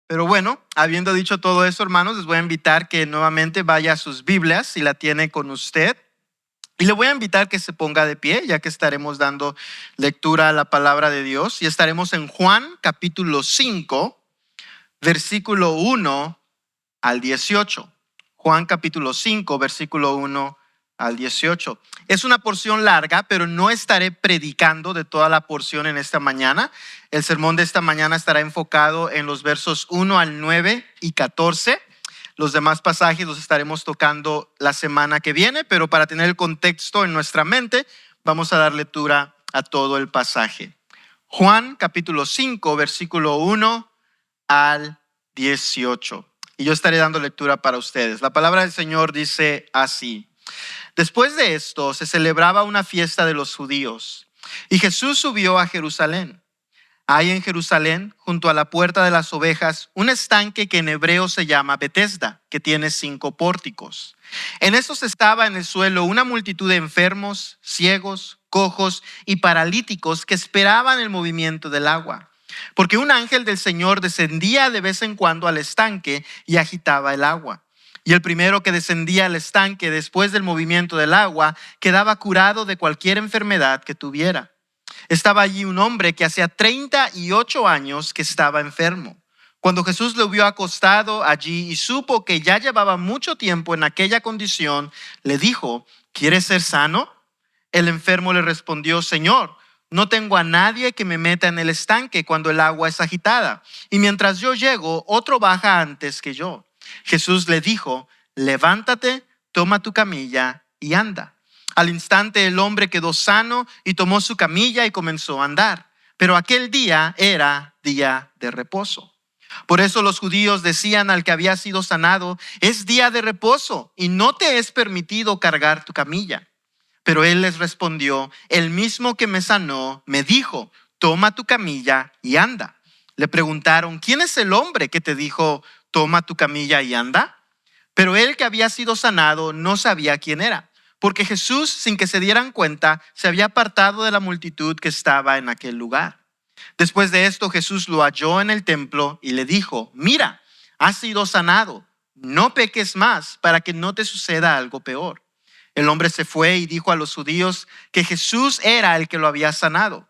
Pero bueno, habiendo dicho todo eso, hermanos, les voy a invitar que nuevamente vaya a sus Biblias, si la tiene con usted. Y le voy a invitar que se ponga de pie, ya que estaremos dando lectura a la palabra de Dios. Y estaremos en Juan capítulo 5, versículo 1 al 18. Juan capítulo 5, versículo 1 al 18. Es una porción larga, pero no estaré predicando de toda la porción en esta mañana. El sermón de esta mañana estará enfocado en los versos 1 al 9 y 14. Los demás pasajes los estaremos tocando la semana que viene, pero para tener el contexto en nuestra mente, vamos a dar lectura a todo el pasaje. Juan capítulo 5, versículo 1 al 18. Y yo estaré dando lectura para ustedes. La palabra del Señor dice así. Después de esto se celebraba una fiesta de los judíos y Jesús subió a Jerusalén. Hay en Jerusalén, junto a la puerta de las ovejas, un estanque que en hebreo se llama Betesda, que tiene 5 pórticos. En estos estaba en el suelo una multitud de enfermos, ciegos, cojos y paralíticos que esperaban el movimiento del agua. Porque un ángel del Señor descendía de vez en cuando al estanque y agitaba el agua. Y el primero que descendía al estanque después del movimiento del agua quedaba curado de cualquier enfermedad que tuviera. Estaba allí un hombre que hacía 38 años que estaba enfermo. Cuando Jesús lo vio acostado allí y supo que ya llevaba mucho tiempo en aquella condición, le dijo, ¿quieres ser sano? El enfermo le respondió, Señor, no tengo a nadie que me meta en el estanque cuando el agua es agitada. Y mientras yo llego, otro baja antes que yo. Jesús le dijo, levántate, toma tu camilla y anda. Al instante el hombre quedó sano y tomó su camilla y comenzó a andar. Pero aquel día era día de reposo. Por eso los judíos decían al que había sido sanado, es día de reposo y no te es permitido cargar tu camilla. Pero él les respondió, el mismo que me sanó me dijo, toma tu camilla y anda. Le preguntaron, ¿quién es el hombre que te dijo, toma tu camilla y anda? Pero él que había sido sanado no sabía quién era, porque Jesús, sin que se dieran cuenta, se había apartado de la multitud que estaba en aquel lugar. Después de esto, Jesús lo halló en el templo y le dijo, mira, has sido sanado, no peques más para que no te suceda algo peor. El hombre se fue y dijo a los judíos que Jesús era el que lo había sanado.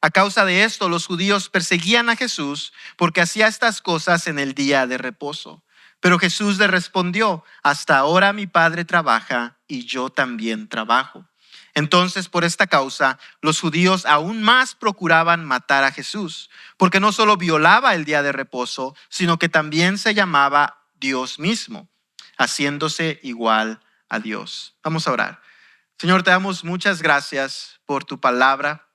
A causa de esto, los judíos perseguían a Jesús porque hacía estas cosas en el día de reposo. Pero Jesús le respondió, hasta ahora mi Padre trabaja y yo también trabajo. Entonces, por esta causa, los judíos aún más procuraban matar a Jesús, porque no solo violaba el día de reposo, sino que también se llamaba Dios mismo, haciéndose igual a Dios. Vamos a orar. Señor, te damos muchas gracias por tu palabra.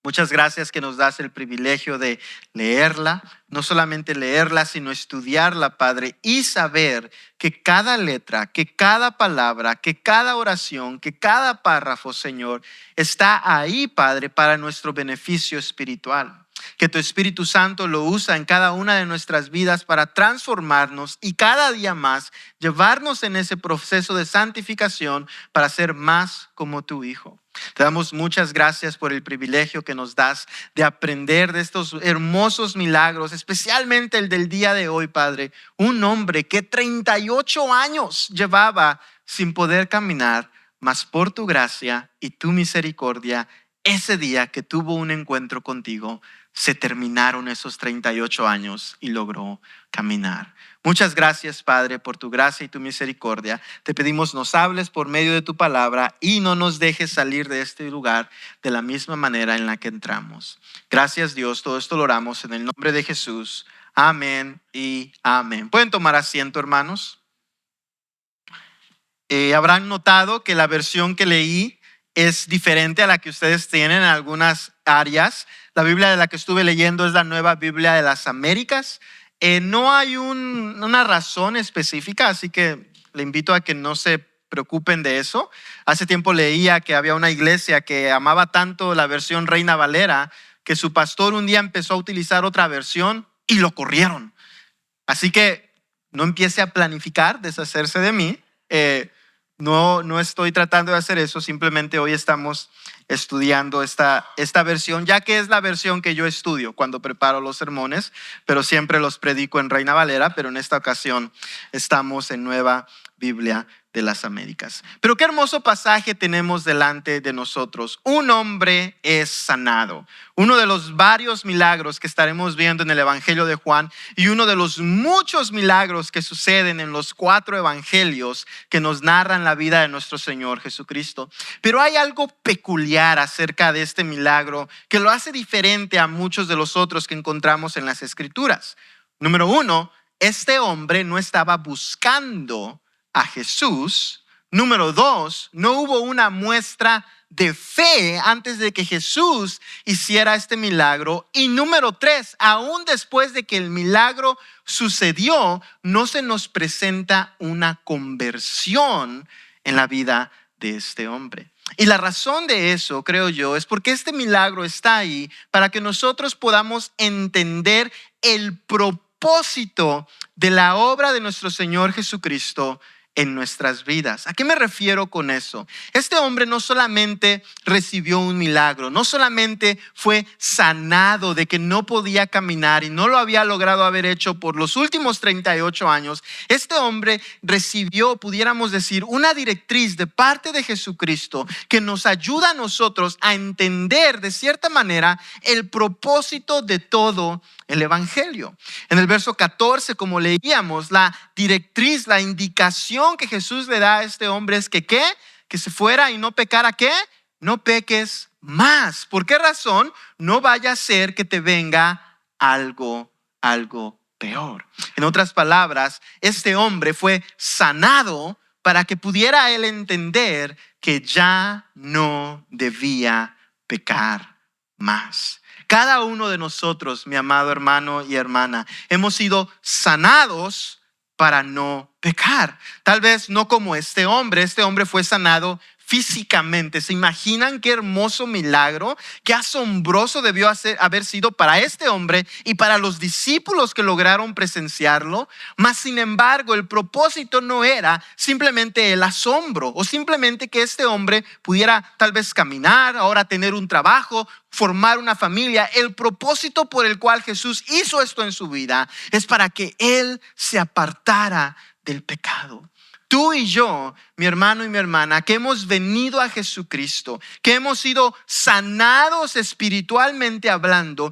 Muchas gracias que nos das el privilegio de leerla, no solamente leerla, sino estudiarla, Padre, y saber que cada letra, que cada palabra, que cada oración, que cada párrafo, Señor, está ahí, Padre, para nuestro beneficio espiritual. Que tu Espíritu Santo lo usa en cada una de nuestras vidas para transformarnos y cada día más llevarnos en ese proceso de santificación para ser más como tu Hijo. Te damos muchas gracias por el privilegio que nos das de aprender de estos hermosos milagros, especialmente el del día de hoy, Padre. Un hombre que 38 años llevaba sin poder caminar, mas por tu gracia y tu misericordia, ese día que tuvo un encuentro contigo, se terminaron esos 38 años y logró caminar. Muchas gracias, Padre, por tu gracia y tu misericordia. Te pedimos nos hables por medio de tu palabra y no nos dejes salir de este lugar de la misma manera en la que entramos. Gracias, Dios. Todo esto lo oramos en el nombre de Jesús. Amén y amén. ¿Pueden tomar asiento, hermanos? Habrán notado que la versión que leí es diferente a la que ustedes tienen en algunas áreas. La Biblia de la que estuve leyendo es la Nueva Biblia de las Américas. No hay una razón específica, así que le invito a que no se preocupen de eso. Hace tiempo leía que había una iglesia que amaba tanto la versión Reina Valera que su pastor un día empezó a utilizar otra versión y lo corrieron. Así que no empiece a planificar deshacerse de mí. No estoy tratando de hacer eso, simplemente hoy estamos estudiando esta versión, ya que es la versión que yo estudio cuando preparo los sermones, pero siempre los predico en Reina Valera, pero en esta ocasión estamos en Nueva Biblia de las Américas. Pero qué hermoso pasaje tenemos delante de nosotros. Un hombre es sanado. Uno de los varios milagros que estaremos viendo en el Evangelio de Juan y uno de los muchos milagros que suceden en los 4 evangelios que nos narran la vida de nuestro Señor Jesucristo. Pero hay algo peculiar acerca de este milagro que lo hace diferente a muchos de los otros que encontramos en las Escrituras. Número 1, este hombre no estaba buscando a Jesús. Número 2, no hubo una muestra de fe antes de que Jesús hiciera este milagro. Y número 3, aún después de que el milagro sucedió, no se nos presenta una conversión en la vida de este hombre. Y la razón de eso, creo yo, es porque este milagro está ahí para que nosotros podamos entender el propósito de la obra de nuestro Señor Jesucristo en nuestras vidas. ¿A qué me refiero con eso? Este hombre no solamente recibió un milagro, no solamente fue sanado de que no podía caminar y no lo había logrado haber hecho por los últimos 38 años. Este hombre recibió, pudiéramos decir, una directriz de parte de Jesucristo que nos ayuda a nosotros a entender de cierta manera el propósito de todo el evangelio. En el verso 14, como leíamos, la directriz, la indicación que Jesús le da a este hombre es que ¿qué? Que se fuera y no pecara, ¿qué? No peques más. ¿Por qué razón? No vaya a ser que te venga algo peor. En otras palabras, este hombre fue sanado para que pudiera él entender que ya no debía pecar más. Cada uno de nosotros, mi amado hermano y hermana, hemos sido sanados para no pecar. Tal vez no como este hombre fue sanado físicamente. ¿Se imaginan qué hermoso milagro? Qué asombroso debió haber sido para este hombre y para los discípulos que lograron presenciarlo. Mas sin embargo, el propósito no era simplemente el asombro o simplemente que este hombre pudiera tal vez caminar, ahora tener un trabajo, formar una familia. El propósito por el cual Jesús hizo esto en su vida es para que él se apartara del pecado. Tú y yo, mi hermano y mi hermana, que hemos venido a Jesucristo, que hemos sido sanados espiritualmente hablando,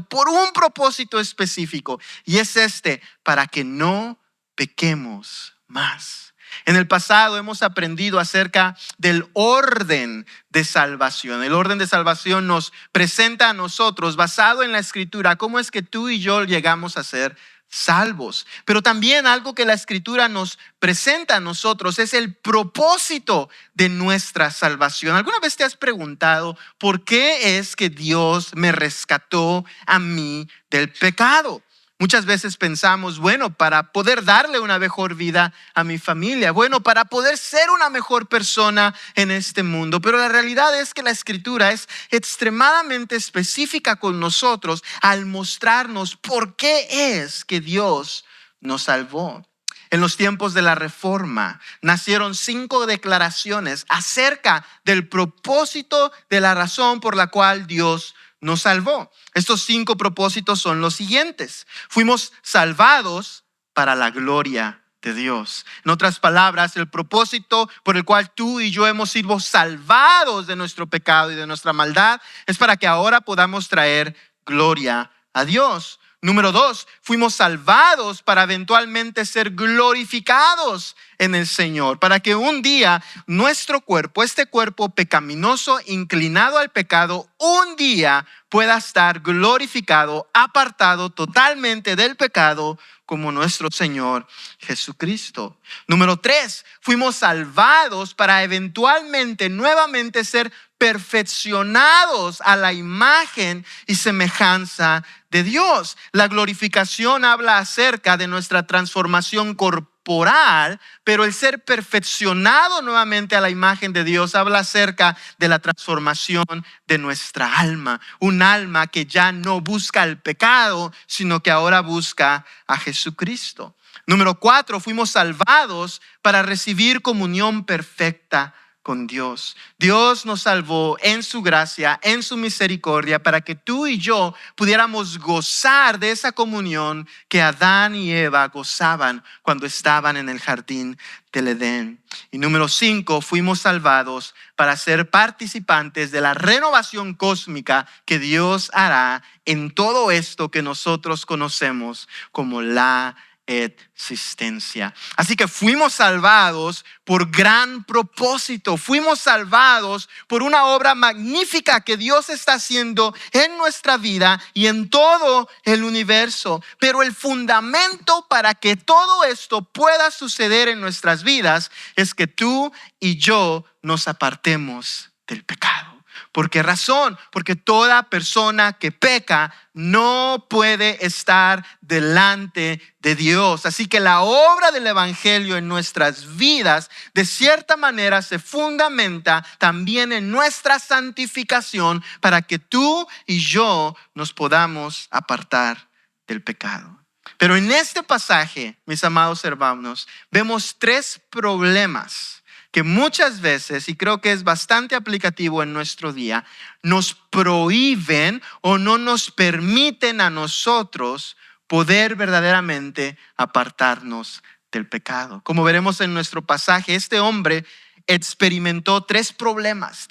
por un propósito específico, y es para que no pequemos más. En el pasado hemos aprendido acerca del orden de salvación. El orden de salvación nos presenta a nosotros, basado en la Escritura, cómo es que tú y yo llegamos a ser salvos. Pero también algo que la Escritura nos presenta a nosotros es el propósito de nuestra salvación. ¿Alguna vez te has preguntado por qué es que Dios me rescató a mí del pecado? Muchas veces pensamos, bueno, para poder darle una mejor vida a mi familia, bueno, para poder ser una mejor persona en este mundo. Pero la realidad es que la Escritura es extremadamente específica con nosotros al mostrarnos por qué es que Dios nos salvó. En los tiempos de la Reforma nacieron 5 declaraciones acerca del propósito de la razón por la cual Dios nos salvó. Estos 5 propósitos son los siguientes. Fuimos salvados para la gloria de Dios. En otras palabras, el propósito por el cual tú y yo hemos sido salvados de nuestro pecado y de nuestra maldad es para que ahora podamos traer gloria a Dios. Número 2, fuimos salvados para eventualmente ser glorificados en el Señor, para que un día nuestro cuerpo, este cuerpo pecaminoso, inclinado al pecado, un día pueda estar glorificado, apartado totalmente del pecado como nuestro Señor Jesucristo. Número 3, fuimos salvados para eventualmente nuevamente ser perfeccionados a la imagen y semejanza de Dios. La glorificación habla acerca de nuestra transformación corporal, pero el ser perfeccionado nuevamente a la imagen de Dios habla acerca de la transformación de nuestra alma. Un alma que ya no busca el pecado, sino que ahora busca a Jesucristo. Número 4, fuimos salvados para recibir comunión perfecta con Dios. Dios nos salvó en su gracia, en su misericordia, para que tú y yo pudiéramos gozar de esa comunión que Adán y Eva gozaban cuando estaban en el jardín del Edén. Y número 5, fuimos salvados para ser participantes de la renovación cósmica que Dios hará en todo esto que nosotros conocemos como la existencia. Así que fuimos salvados por gran propósito. Fuimos salvados por una obra magnífica que Dios está haciendo en nuestra vida y en todo el universo. Pero el fundamento para que todo esto pueda suceder en nuestras vidas es que tú y yo nos apartemos del pecado. ¿Por qué razón? Porque toda persona que peca no puede estar delante de Dios. Así que la obra del evangelio en nuestras vidas de cierta manera se fundamenta también en nuestra santificación para que tú y yo nos podamos apartar del pecado. Pero en este pasaje, mis amados hermanos, vemos 3 problemas que muchas veces, y creo que es bastante aplicativo en nuestro día, nos prohíben o no nos permiten a nosotros poder verdaderamente apartarnos del pecado. Como veremos en nuestro pasaje, este hombre experimentó 3 problemas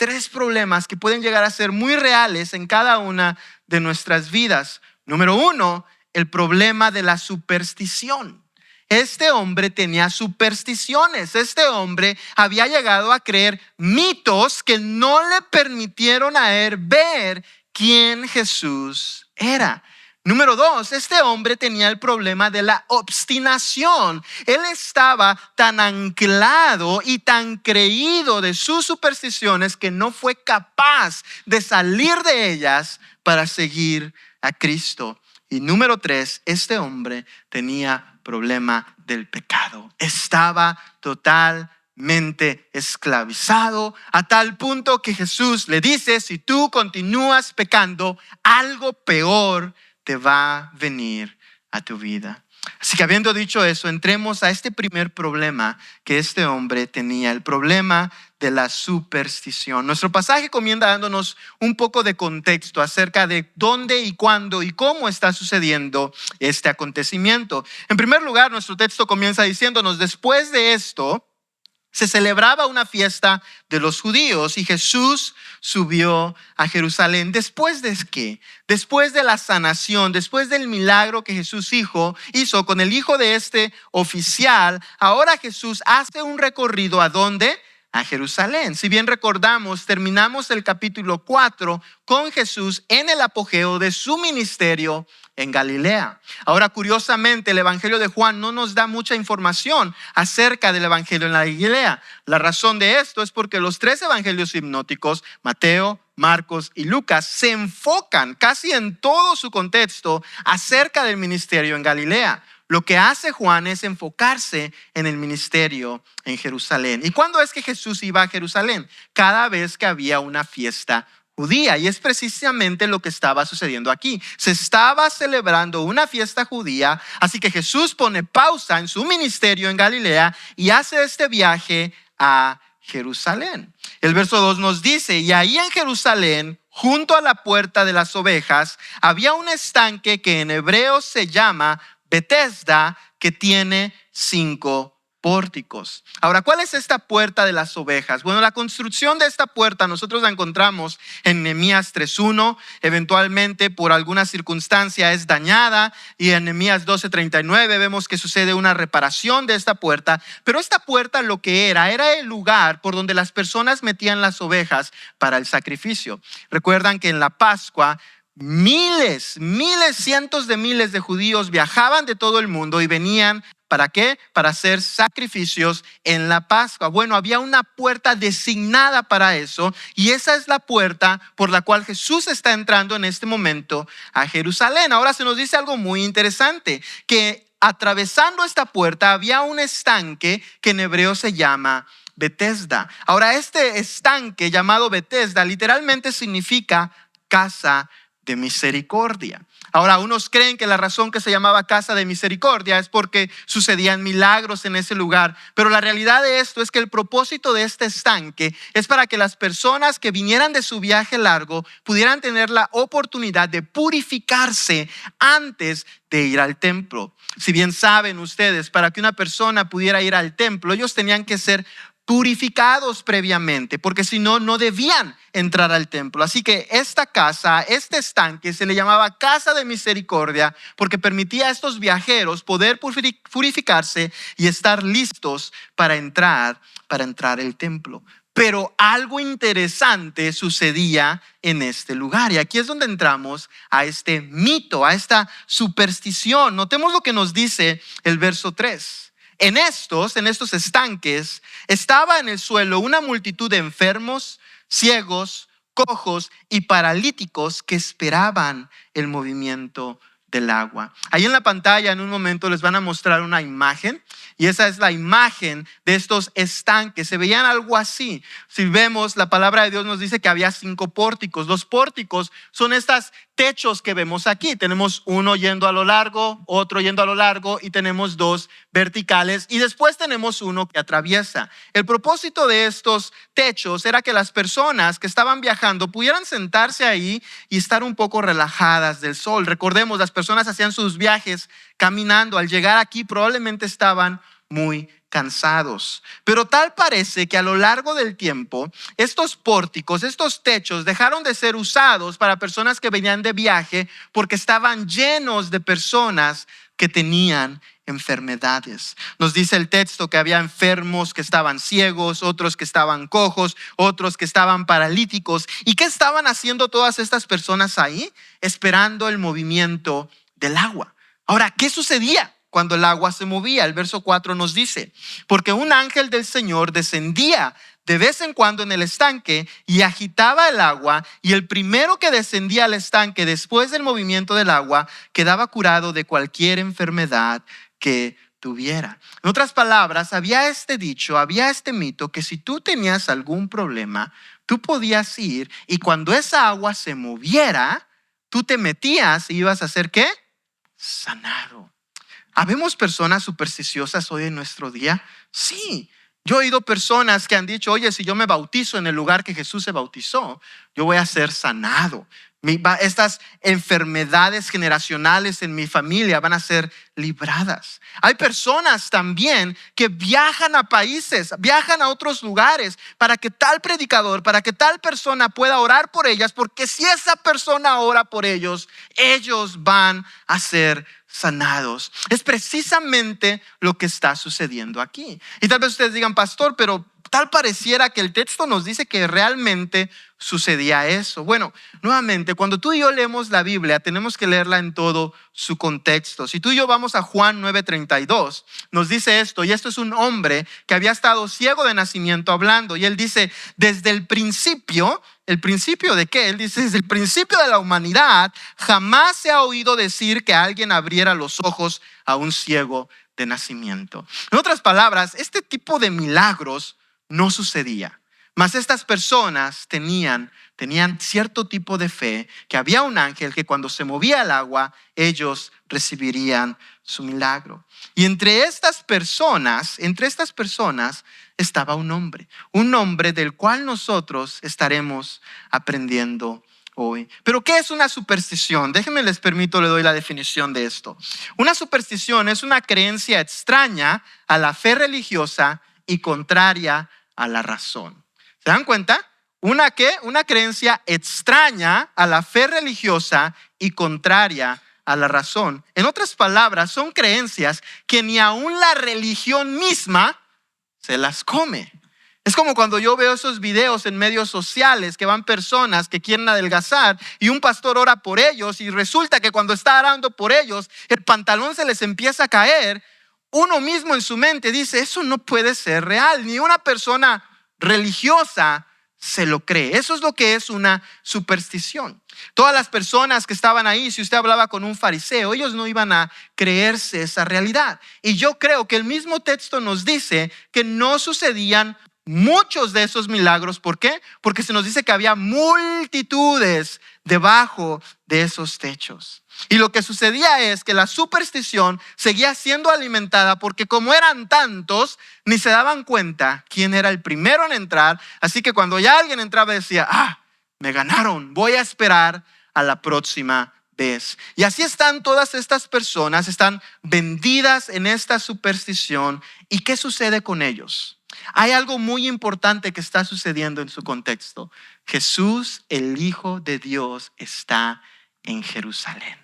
que pueden llegar a ser muy reales en cada una de nuestras vidas. Número 1, el problema de la superstición. Este hombre tenía supersticiones. Este hombre había llegado a creer mitos que no le permitieron a él ver quién Jesús era. Número 2, este hombre tenía el problema de la obstinación. Él estaba tan anclado y tan creído de sus supersticiones que no fue capaz de salir de ellas para seguir a Cristo. Y número 3, este hombre tenía problema del pecado. Estaba totalmente esclavizado a tal punto que Jesús le dice, si tú continúas pecando, algo peor te va a venir a tu vida. Así que habiendo dicho eso, entremos a este primer problema que este hombre tenía, el problema de la superstición. Nuestro pasaje comienza dándonos un poco de contexto acerca de dónde y cuándo y cómo está sucediendo este acontecimiento. En primer lugar, nuestro texto comienza diciéndonos, después de esto, se celebraba una fiesta de los judíos y Jesús subió a Jerusalén. ¿Después de qué? Después de la sanación, después del milagro que Jesús hizo con el hijo de este oficial, ahora Jesús hace un recorrido ¿a dónde? A Jerusalén. Si bien recordamos, terminamos el capítulo 4 con Jesús en el apogeo de su ministerio en Galilea. Ahora, curiosamente, el Evangelio de Juan no nos da mucha información acerca del Evangelio en la Galilea. La razón de esto es porque los 3 evangelios sinópticos, Mateo, Marcos y Lucas, se enfocan casi en todo su contexto acerca del ministerio en Galilea. Lo que hace Juan es enfocarse en el ministerio en Jerusalén. ¿Y cuándo es que Jesús iba a Jerusalén? Cada vez que había una fiesta judía. Y es precisamente lo que estaba sucediendo aquí. Se estaba celebrando una fiesta judía, así que Jesús pone pausa en su ministerio en Galilea y hace este viaje a Jerusalén. El verso 2 nos dice, y ahí en Jerusalén, junto a la puerta de las ovejas, había un estanque que en hebreo se llama Betesda, que tiene 5 pórticos. Ahora, ¿cuál es esta puerta de las ovejas? Bueno, la construcción de esta puerta nosotros la encontramos en Nehemías 3:1. Eventualmente, por alguna circunstancia, es dañada y en Nehemías 12:39 vemos que sucede una reparación de esta puerta. Pero esta puerta lo que era el lugar por donde las personas metían las ovejas para el sacrificio. Recuerdan que en la Pascua miles, cientos de miles de judíos viajaban de todo el mundo y venían, ¿para qué? Para hacer sacrificios en la Pascua. Bueno, había una puerta designada para eso y esa es la puerta por la cual Jesús está entrando en este momento a Jerusalén. Ahora se nos dice algo muy interesante, que atravesando esta puerta había un estanque que en hebreo se llama Betesda. Ahora, este estanque llamado Betesda literalmente significa casa de misericordia. Ahora, unos creen que la razón que se llamaba casa de misericordia es porque sucedían milagros en ese lugar, pero la realidad de esto es que el propósito de este estanque es para que las personas que vinieran de su viaje largo pudieran tener la oportunidad de purificarse antes de ir al templo. Si bien saben ustedes, para que una persona pudiera ir al templo, ellos tenían que ser purificados previamente, porque si no, no debían entrar al templo. Así que esta casa, este estanque, se le llamaba casa de misericordia porque permitía a estos viajeros poder purificarse y estar listos para entrar al templo. Pero algo interesante sucedía en este lugar. Y aquí es donde entramos a este mito, a esta superstición. Notemos lo que nos dice el verso 3. En estos estanques estaba en el suelo una multitud de enfermos, ciegos, cojos y paralíticos que esperaban el movimiento del agua. Ahí en la pantalla en un momento les van a mostrar una imagen y esa es la imagen de estos estanques. Se veían algo así. Si vemos, la palabra de Dios nos dice que había 5 pórticos. Los pórticos son estos techos que vemos aquí. Tenemos uno yendo a lo largo, otro yendo a lo largo y tenemos 2 verticales y después tenemos uno que atraviesa. El propósito de estos techos era que las personas que estaban viajando pudieran sentarse ahí y estar un poco relajadas del sol. Recordemos, las personas hacían sus viajes caminando. Al llegar aquí probablemente estaban muy cansados. Pero tal parece que a lo largo del tiempo, estos pórticos, estos techos dejaron de ser usados para personas que venían de viaje porque estaban llenos de personas que tenían enfermedades. Nos dice el texto que había enfermos que estaban ciegos, otros que estaban cojos, otros que estaban paralíticos. ¿Y qué estaban haciendo todas estas personas ahí? Esperando el movimiento del agua. Ahora, ¿qué sucedía cuando el agua se movía? El verso 4 nos dice, porque un ángel del Señor descendía de vez en cuando en el estanque y agitaba el agua, y el primero que descendía al estanque después del movimiento del agua quedaba curado de cualquier enfermedad que tuviera. En otras palabras, había este dicho, había este mito que si tú tenías algún problema, tú podías ir y cuando esa agua se moviera, tú te metías y ibas a hacer ¿qué? Sanado. ¿Habemos personas supersticiosas hoy en nuestro día? Sí. Yo he oído personas que han dicho, oye, si yo me bautizo en el lugar que Jesús se bautizó, yo voy a ser sanado. Estas enfermedades generacionales en mi familia van a ser libradas. Hay personas también que viajan a países, viajan a otros lugares para que tal predicador, para que tal persona pueda orar por ellas, porque si esa persona ora por ellos, ellos van a ser sanados. Es precisamente lo que está sucediendo aquí. Y tal vez ustedes digan, pastor, pero tal pareciera que el texto nos dice que realmente sucedía eso. Bueno, nuevamente, cuando tú y yo leemos la Biblia, tenemos que leerla en todo su contexto. Si tú y yo vamos a Juan 9:32, nos dice esto, y esto es un hombre que había estado ciego de nacimiento hablando, y él dice, desde el principio de qué? Él dice, desde el principio de la humanidad, jamás se ha oído decir que alguien abriera los ojos a un ciego de nacimiento. En otras palabras, este tipo de milagros no sucedía. Mas estas personas tenían cierto tipo de fe, que había un ángel que cuando se movía el agua, ellos recibirían su milagro. Y entre estas personas estaba un hombre del cual nosotros estaremos aprendiendo hoy. Pero ¿qué es una superstición? Déjenme les permito, le doy la definición de esto. Una superstición es una creencia extraña a la fe religiosa y contraria a la razón. ¿Se dan cuenta? Una creencia extraña a la fe religiosa y contraria a la razón. En otras palabras, son creencias que ni aún la religión misma se las come. Es como cuando yo veo esos videos en medios sociales que van personas que quieren adelgazar y un pastor ora por ellos y resulta que cuando está orando por ellos el pantalón se les empieza a caer. Uno mismo en su mente dice, eso no puede ser real. Ni una persona religiosa se lo cree. Eso es lo que es una superstición. Todas las personas que estaban ahí, si usted hablaba con un fariseo, ellos no iban a creerse esa realidad. Y yo creo que el mismo texto nos dice que no sucedían muchos de esos milagros. ¿Por qué? Porque se nos dice que había multitudes debajo de esos techos. Y lo que sucedía es que la superstición seguía siendo alimentada porque como eran tantos, ni se daban cuenta quién era el primero en entrar. Así que cuando ya alguien entraba decía, me ganaron, voy a esperar a la próxima vez. Y así están todas estas personas, están vendidas en esta superstición. ¿Y qué sucede con ellos? Hay algo muy importante que está sucediendo en su contexto. Jesús, el Hijo de Dios, está en Jerusalén.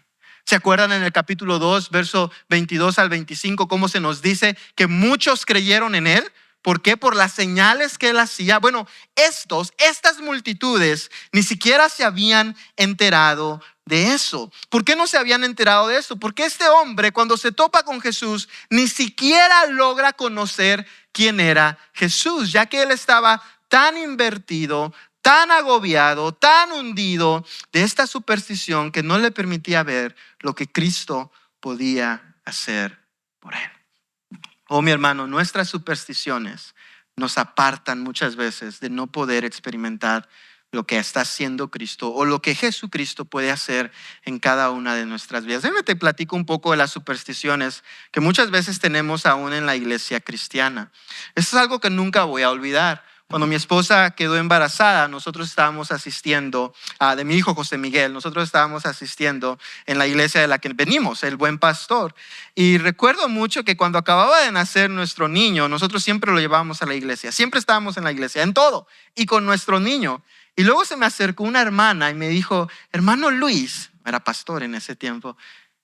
¿Se acuerdan en el capítulo 2, verso 22 al 25, cómo se nos dice que muchos creyeron en él? ¿Por qué? Por las señales que él hacía. Bueno, estas multitudes ni siquiera se habían enterado de eso. ¿Por qué no se habían enterado de eso? Porque este hombre, cuando se topa con Jesús, ni siquiera logra conocer quién era Jesús, ya que él estaba tan invertido, tan agobiado, tan hundido de esta superstición que no le permitía ver lo que Cristo podía hacer por él. Oh, mi hermano, nuestras supersticiones nos apartan muchas veces de no poder experimentar lo que está haciendo Cristo o lo que Jesucristo puede hacer en cada una de nuestras vidas. Déjame te platico un poco de las supersticiones que muchas veces tenemos aún en la iglesia cristiana. Esto es algo que nunca voy a olvidar. Cuando mi esposa quedó embarazada, nosotros estábamos asistiendo, de mi hijo José Miguel, nosotros estábamos asistiendo en la iglesia de la que venimos, el Buen Pastor. Y recuerdo mucho que cuando acababa de nacer nuestro niño, nosotros siempre lo llevábamos a la iglesia, siempre estábamos en la iglesia, en todo, y con nuestro niño. Y luego se me acercó una hermana y me dijo, hermano Luis, era pastor en ese tiempo,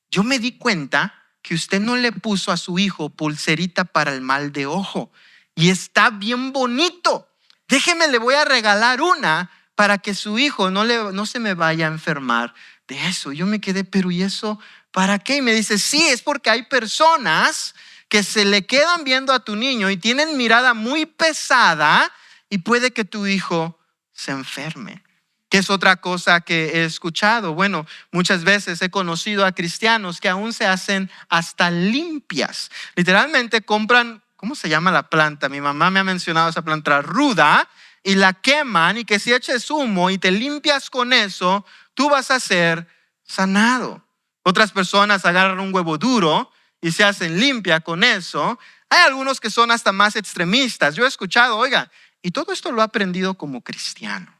yo me di cuenta que usted no le puso a su hijo pulserita para el mal de ojo y está bien bonito. Déjeme, le voy a regalar una para que su hijo no se me vaya a enfermar de eso. Yo me quedé, pero ¿y eso para qué? Y me dice, sí, es porque hay personas que se le quedan viendo a tu niño y tienen mirada muy pesada y puede que tu hijo se enferme. ¿Qué es otra cosa que he escuchado? Bueno, muchas veces he conocido a cristianos que aún se hacen hasta limpias. Literalmente compran, ¿cómo se llama la planta? Mi mamá me ha mencionado esa planta ruda y la queman y que si eches humo y te limpias con eso, tú vas a ser sanado. Otras personas agarran un huevo duro y se hacen limpia con eso. Hay algunos que son hasta más extremistas. Yo he escuchado, oiga, y todo esto lo he aprendido como cristiano.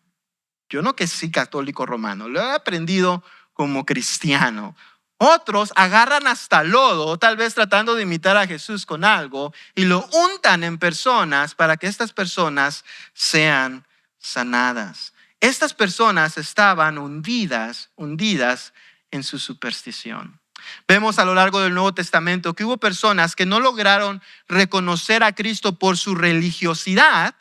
Yo no que sí católico romano, lo he aprendido como cristiano. Otros agarran hasta lodo, tal vez tratando de imitar a Jesús con algo, y lo untan en personas para que estas personas sean sanadas. Estas personas estaban hundidas en su superstición. Vemos a lo largo del Nuevo Testamento que hubo personas que no lograron reconocer a Cristo por su religiosidad,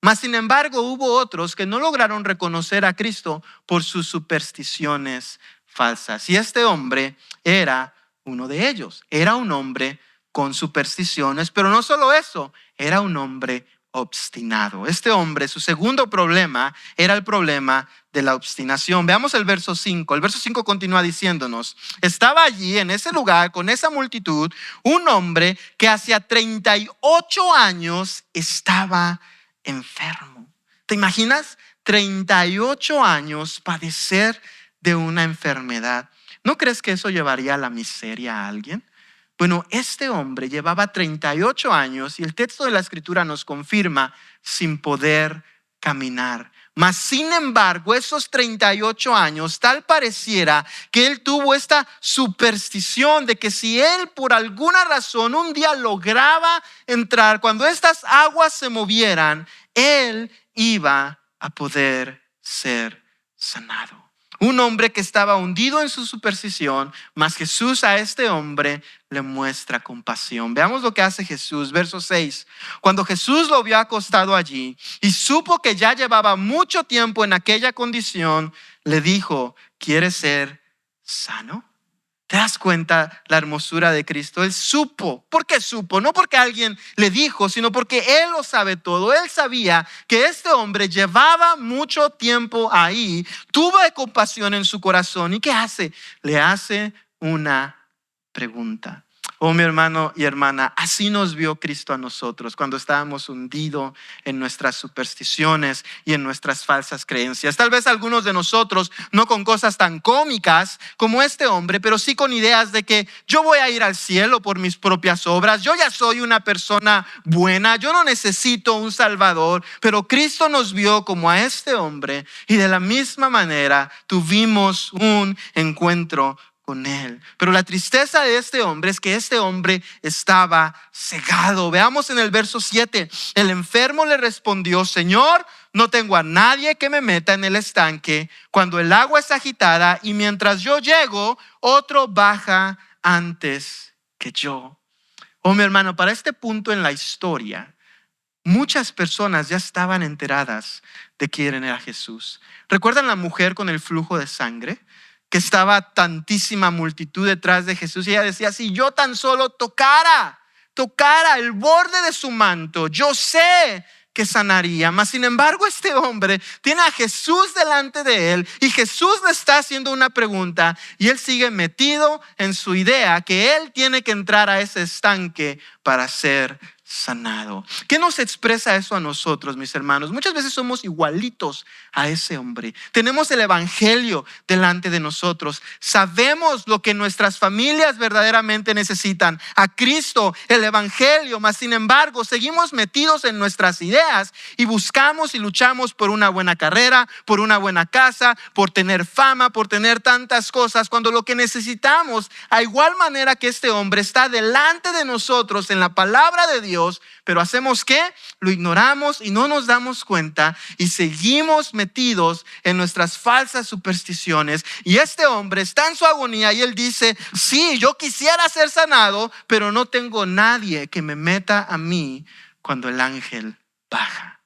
mas sin embargo hubo otros que no lograron reconocer a Cristo por sus supersticiones falsas. Y este hombre era uno de ellos. Era un hombre con supersticiones, pero no solo eso, era un hombre obstinado. Este hombre, su segundo problema era el problema de la obstinación. Veamos el verso 5. El verso 5 continúa diciéndonos, estaba allí en ese lugar con esa multitud un hombre que hacía 38 años estaba enfermo. ¿Te imaginas? 38 años padecer de una enfermedad. ¿No crees que eso llevaría a la miseria a alguien? Bueno, este hombre llevaba 38 años y el texto de la escritura nos confirma sin poder caminar. Mas sin embargo, esos 38 años, tal pareciera que él tuvo esta superstición de que si él por alguna razón un día lograba entrar, cuando estas aguas se movieran, él iba a poder ser sanado. Un hombre que estaba hundido en su superstición, mas Jesús a este hombre le muestra compasión. Veamos lo que hace Jesús, verso 6. Cuando Jesús lo vio acostado allí y supo que ya llevaba mucho tiempo en aquella condición, le dijo, ¿quieres ser sano? ¿Te das cuenta la hermosura de Cristo? Él supo. ¿Por qué supo? No porque alguien le dijo, sino porque Él lo sabe todo. Él sabía que este hombre llevaba mucho tiempo ahí. Tuvo compasión en su corazón. ¿Y qué hace? Le hace una pregunta. Oh, mi hermano y hermana, así nos vio Cristo a nosotros cuando estábamos hundidos en nuestras supersticiones y en nuestras falsas creencias. Tal vez algunos de nosotros, no con cosas tan cómicas como este hombre, pero sí con ideas de que yo voy a ir al cielo por mis propias obras. Yo ya soy una persona buena, yo no necesito un Salvador, pero Cristo nos vio como a este hombre y de la misma manera tuvimos un encuentro con él. Pero la tristeza de este hombre es que este hombre estaba cegado. Veamos en el verso 7. El enfermo le respondió: Señor, no tengo a nadie que me meta en el estanque cuando el agua es agitada, y mientras yo llego, otro baja antes que yo. Oh, mi hermano, para este punto en la historia, muchas personas ya estaban enteradas de quién era Jesús. ¿Recuerdan la mujer con el flujo de sangre? Que estaba tantísima multitud detrás de Jesús y ella decía: si yo tan solo tocara el borde de su manto, yo sé que sanaría. Mas sin embargo, este hombre tiene a Jesús delante de él y Jesús le está haciendo una pregunta y él sigue metido en su idea que él tiene que entrar a ese estanque para ser sanado. ¿Qué nos expresa eso a nosotros, mis hermanos? Muchas veces somos igualitos a ese hombre. Tenemos el evangelio delante de nosotros. Sabemos lo que nuestras familias verdaderamente necesitan: a Cristo, el evangelio. Mas sin embargo, seguimos metidos en nuestras ideas y buscamos y luchamos por una buena carrera, por una buena casa, por tener fama, por tener tantas cosas, cuando lo que necesitamos, a igual manera que este hombre, está delante de nosotros en la palabra de Dios. Pero hacemos ¿qué? Lo ignoramos y no nos damos cuenta y seguimos metidos en nuestras falsas supersticiones. Y este hombre está en su agonía y él dice: sí, yo quisiera ser sanado, pero no tengo nadie que me meta a mí cuando el ángel baja.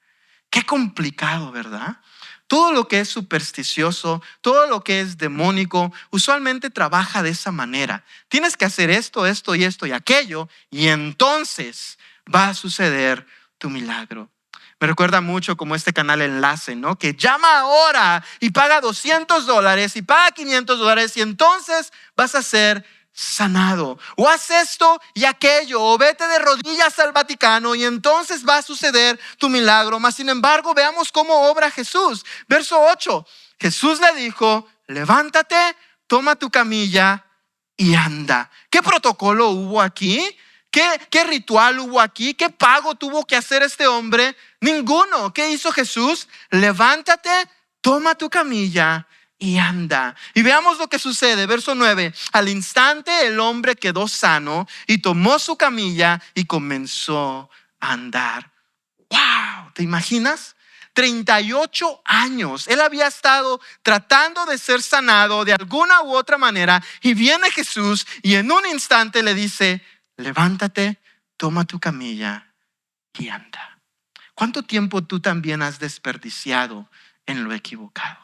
Qué complicado, ¿verdad? Todo lo que es supersticioso, todo lo que es demónico, usualmente trabaja de esa manera. Tienes que hacer esto, esto y esto y aquello, y entonces va a suceder tu milagro. Me recuerda mucho como este canal Enlace, ¿no? Que llama ahora y paga $200 y paga $500 y entonces vas a ser sanado. O haz esto y aquello, o vete de rodillas al Vaticano y entonces va a suceder tu milagro. Mas sin embargo, veamos cómo obra Jesús. Verso 8. Jesús le dijo: levántate, toma tu camilla y anda. ¿Qué protocolo hubo aquí? ¿Qué ritual hubo aquí? ¿Qué pago tuvo que hacer este hombre? Ninguno. ¿Qué hizo Jesús? Levántate, toma tu camilla y anda. Y veamos lo que sucede. Verso 9. Al instante el hombre quedó sano y tomó su camilla y comenzó a andar. ¡Wow! ¿Te imaginas? 38 años. Él había estado tratando de ser sanado de alguna u otra manera y viene Jesús y en un instante le dice: levántate, toma tu camilla y anda. ¿Cuánto tiempo tú también has desperdiciado en lo equivocado?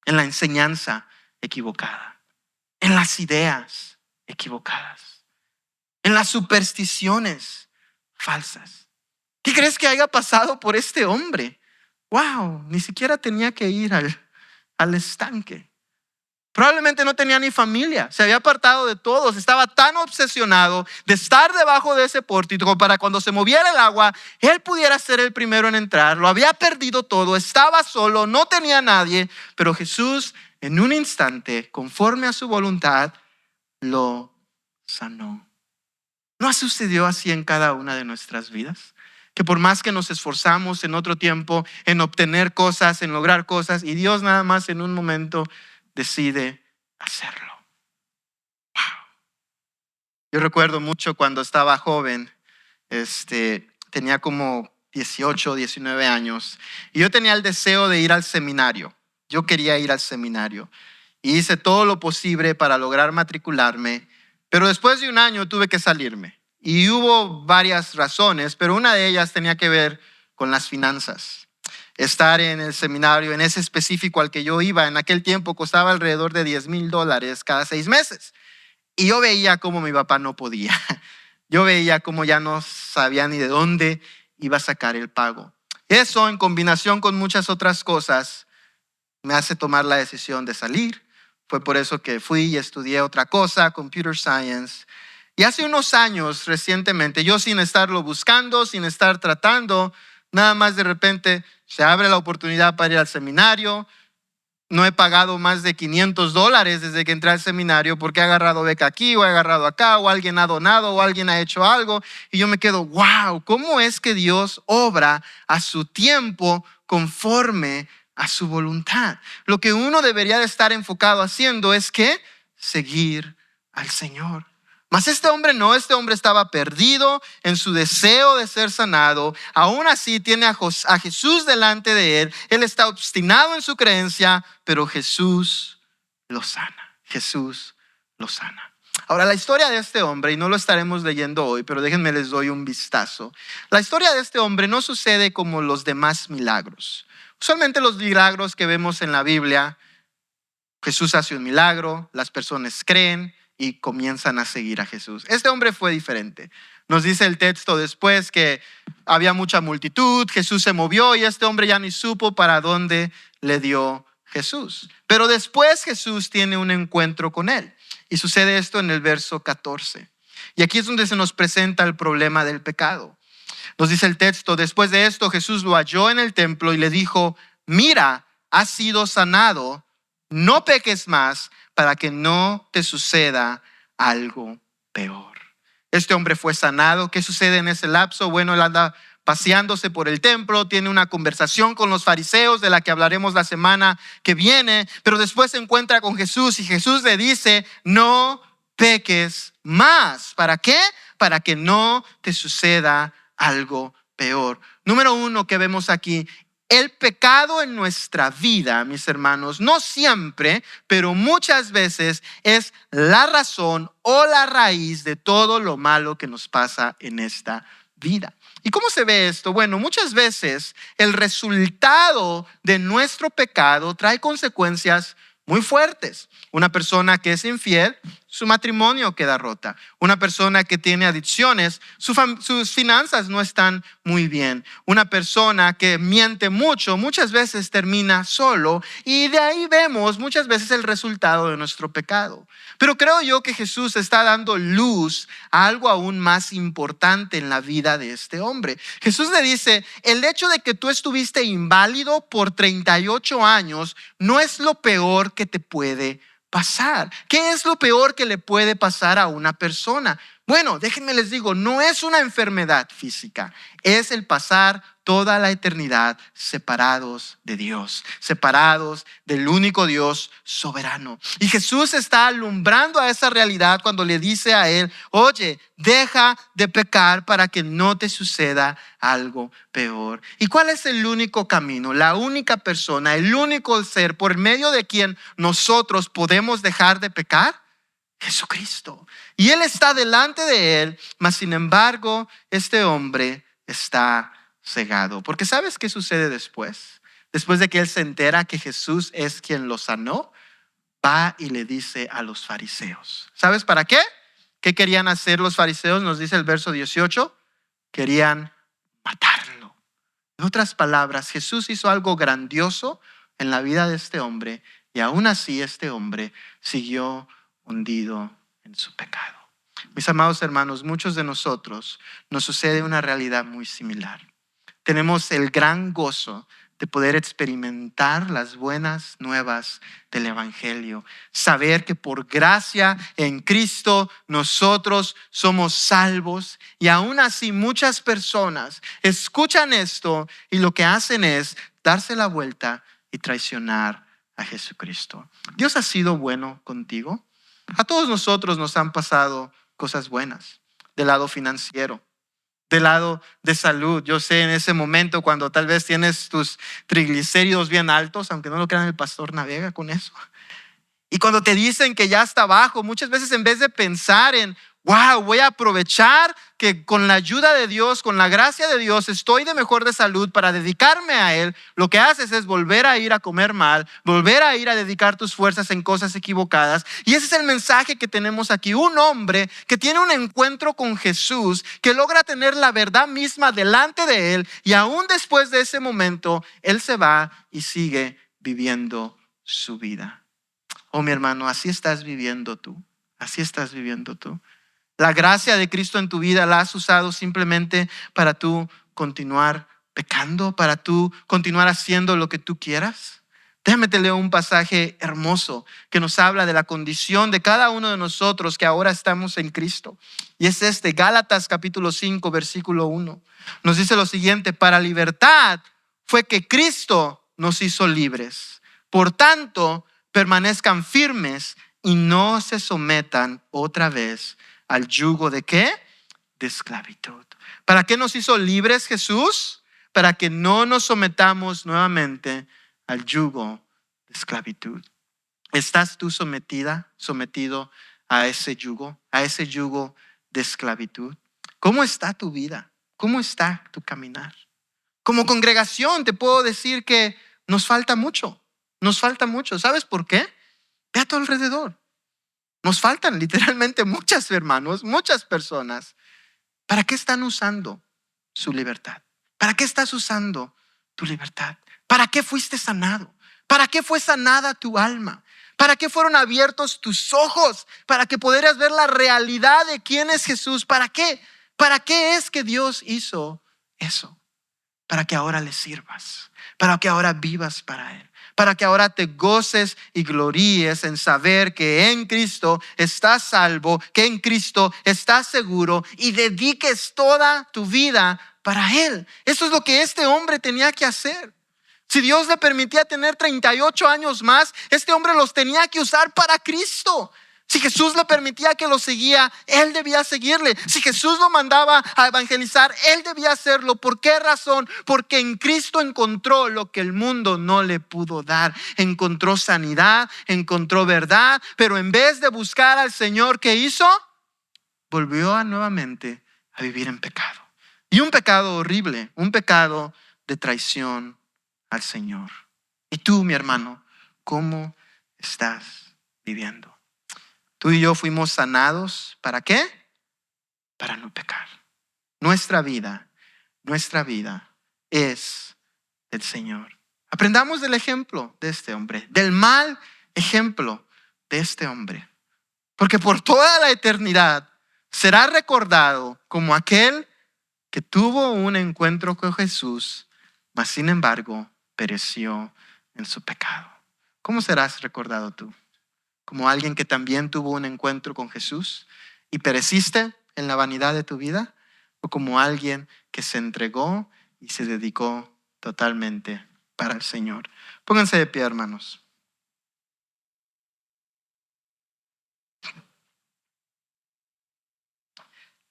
En la enseñanza equivocada, en las ideas equivocadas, en las supersticiones falsas. ¿Qué crees que haya pasado por este hombre? Wow, ni siquiera tenía que ir al estanque. Probablemente no tenía ni familia, se había apartado de todos, estaba tan obsesionado de estar debajo de ese pórtico para cuando se moviera el agua, él pudiera ser el primero en entrar. Lo había perdido todo, estaba solo, no tenía nadie, pero Jesús en un instante, conforme a su voluntad, lo sanó. ¿No sucedió así en cada una de nuestras vidas? Que por más que nos esforzamos en otro tiempo en obtener cosas, en lograr cosas, y Dios nada más en un momento decide hacerlo. Wow. Yo recuerdo mucho cuando estaba joven, tenía como 18, 19 años, y yo tenía el deseo de ir al seminario. Yo quería ir al seminario y hice todo lo posible para lograr matricularme, pero después de un año tuve que salirme. Y hubo varias razones, pero una de ellas tenía que ver con las finanzas. Estar en el seminario, en ese específico al que yo iba, en aquel tiempo costaba alrededor de $10,000 cada 6 meses. Y yo veía cómo mi papá no podía. Yo veía cómo ya no sabía ni de dónde iba a sacar el pago. Eso, en combinación con muchas otras cosas, me hace tomar la decisión de salir. Fue por eso que fui y estudié otra cosa, Computer Science. Y hace unos años, recientemente, yo sin estarlo buscando, sin estar tratando, nada más de repente se abre la oportunidad para ir al seminario. No he pagado más de $500 desde que entré al seminario porque he agarrado beca aquí o he agarrado acá o alguien ha donado o alguien ha hecho algo. Y yo me quedo, wow, ¿cómo es que Dios obra a su tiempo conforme a su voluntad? Lo que uno debería de estar enfocado haciendo es que seguir al Señor. Mas este hombre no, este hombre estaba perdido en su deseo de ser sanado. Aún así tiene a Jesús delante de él. Él está obstinado en su creencia, pero Jesús lo sana. Jesús lo sana. Ahora, la historia de este hombre, y no lo estaremos leyendo hoy, pero déjenme les doy un vistazo. La historia de este hombre no sucede como los demás milagros. Usualmente los milagros que vemos en la Biblia, Jesús hace un milagro, las personas creen y comienzan a seguir a Jesús. Este hombre fue diferente. Nos dice el texto después que había mucha multitud, Jesús se movió y este hombre ya ni supo para dónde le dio Jesús. Pero después Jesús tiene un encuentro con él y sucede esto en el verso 14. Y aquí es donde se nos presenta el problema del pecado. Nos dice el texto, después de esto Jesús lo halló en el templo y le dijo, mira, has sido sanado, no peques más para que no te suceda algo peor. Este hombre fue sanado. ¿Qué sucede en ese lapso? Bueno, él anda paseándose por el templo, tiene una conversación con los fariseos de la que hablaremos la semana que viene, pero después se encuentra con Jesús y Jesús le dice, no peques más. ¿Para qué? Para que no te suceda algo peor. Número uno que vemos aquí, el pecado en nuestra vida, mis hermanos, no siempre, pero muchas veces es la razón o la raíz de todo lo malo que nos pasa en esta vida. ¿Y cómo se ve esto? Bueno, muchas veces el resultado de nuestro pecado trae consecuencias muy fuertes. Una persona que es infiel, su matrimonio queda rota. Una persona que tiene adicciones, sus finanzas no están muy bien. Una persona que miente mucho, muchas veces termina solo. Y de ahí vemos muchas veces el resultado de nuestro pecado. Pero creo yo que Jesús está dando luz a algo aún más importante en la vida de este hombre. Jesús le dice, el hecho de que tú estuviste inválido por 38 años no es lo peor que te puede pasar. ¿Qué es lo peor que le puede pasar a una persona? Bueno, déjenme les digo, no es una enfermedad física, es el pasar toda la eternidad separados de Dios, separados del único Dios soberano. Y Jesús está alumbrando a esa realidad cuando le dice a él, oye, deja de pecar para que no te suceda algo peor. ¿Y cuál es el único camino, la única persona, el único ser por medio de quien nosotros podemos dejar de pecar? Jesucristo. Y él está delante de él, mas sin embargo, este hombre está cegado. Porque ¿sabes qué sucede después? Después de que él se entera que Jesús es quien lo sanó, va y le dice a los fariseos. ¿Sabes para qué? ¿Qué querían hacer los fariseos? Nos dice el verso 18. Querían matarlo. En otras palabras, Jesús hizo algo grandioso en la vida de este hombre y aún así este hombre siguió hundido en su pecado. Mis amados hermanos, muchos de nosotros nos sucede una realidad muy similar. Tenemos el gran gozo de poder experimentar las buenas nuevas del Evangelio. Saber que por gracia en Cristo nosotros somos salvos y aún así muchas personas escuchan esto y lo que hacen es darse la vuelta y traicionar a Jesucristo. ¿Dios ha sido bueno contigo? A todos nosotros nos han pasado cosas buenas del lado financiero, del lado de salud. Yo sé en ese momento cuando tal vez tienes tus triglicéridos bien altos, aunque no lo crean, el pastor navega con eso. Y cuando te dicen que ya está bajo, muchas veces en vez de pensar en, wow, voy a aprovechar que con la ayuda de Dios, con la gracia de Dios, estoy de mejor de salud para dedicarme a Él, lo que haces es volver a ir a comer mal, volver a ir a dedicar tus fuerzas en cosas equivocadas. Y ese es el mensaje que tenemos aquí. Un hombre que tiene un encuentro con Jesús, que logra tener la verdad misma delante de Él y aún después de ese momento, Él se va y sigue viviendo su vida. Oh, mi hermano, así estás viviendo tú. Así estás viviendo tú. La gracia de Cristo en tu vida la has usado simplemente para tú continuar pecando, para tú continuar haciendo lo que tú quieras. Déjame te leo un pasaje hermoso que nos habla de la condición de cada uno de nosotros que ahora estamos en Cristo. Y es Gálatas capítulo 5, versículo 1. Nos dice lo siguiente: para libertad fue que Cristo nos hizo libres. Por tanto, permanezcan firmes y no se sometan otra vez al yugo ¿de qué? De esclavitud. ¿Para qué nos hizo libres Jesús? Para que no nos sometamos nuevamente al yugo de esclavitud. ¿Estás tú sometido a ese yugo de esclavitud? ¿Cómo está tu vida? ¿Cómo está tu caminar? Como congregación te puedo decir que nos falta mucho. Nos falta mucho. ¿Sabes por qué? Ve a tu alrededor. Nos faltan literalmente muchas hermanos, muchas personas. ¿Para qué están usando su libertad? ¿Para qué estás usando tu libertad? ¿Para qué fuiste sanado? ¿Para qué fue sanada tu alma? ¿Para qué fueron abiertos tus ojos? Para que pudieras ver la realidad de quién es Jesús. ¿Para qué? ¿Para qué es que Dios hizo eso? Para que ahora le sirvas, para que ahora vivas para Él, para que ahora te goces y gloríes en saber que en Cristo estás salvo, que en Cristo estás seguro y dediques toda tu vida para Él. Eso es lo que este hombre tenía que hacer. Si Dios le permitía tener 38 años más, este hombre los tenía que usar para Cristo. Si Jesús le permitía que lo seguía, él debía seguirle. Si Jesús lo mandaba a evangelizar, él debía hacerlo. ¿Por qué razón? Porque en Cristo encontró lo que el mundo no le pudo dar. Encontró sanidad, encontró verdad, pero en vez de buscar al Señor, ¿qué hizo? Volvió nuevamente a vivir en pecado. Y un pecado horrible, un pecado de traición al Señor. Y tú, mi hermano, ¿cómo estás viviendo? Tú y yo fuimos sanados, ¿para qué? Para no pecar. Nuestra vida es del Señor. Aprendamos del ejemplo de este hombre, del mal ejemplo de este hombre. Porque por toda la eternidad será recordado como aquel que tuvo un encuentro con Jesús, mas sin embargo pereció en su pecado. ¿Cómo serás recordado tú? ¿Como alguien que también tuvo un encuentro con Jesús y pereciste en la vanidad de tu vida? ¿O como alguien que se entregó y se dedicó totalmente para el Señor? Pónganse de pie, hermanos.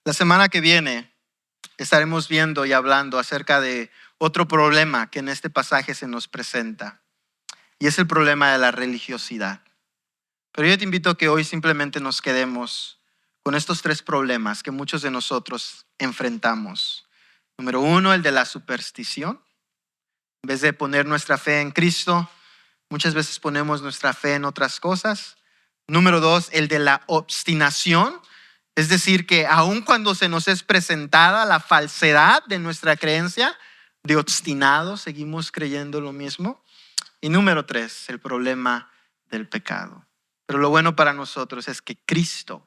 La semana que viene estaremos viendo y hablando acerca de otro problema que en este pasaje se nos presenta. Y es el problema de la religiosidad. Pero yo te invito a que hoy simplemente nos quedemos con estos tres problemas que muchos de nosotros enfrentamos. Número uno, el de la superstición. En vez de poner nuestra fe en Cristo, muchas veces ponemos nuestra fe en otras cosas. Número dos, el de la obstinación. Es decir, que aun cuando se nos es presentada la falsedad de nuestra creencia, de obstinados seguimos creyendo lo mismo. Y número tres, el problema del pecado. Pero lo bueno para nosotros es que Cristo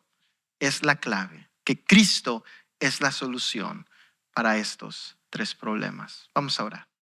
es la clave, que Cristo es la solución para estos tres problemas. Vamos a orar.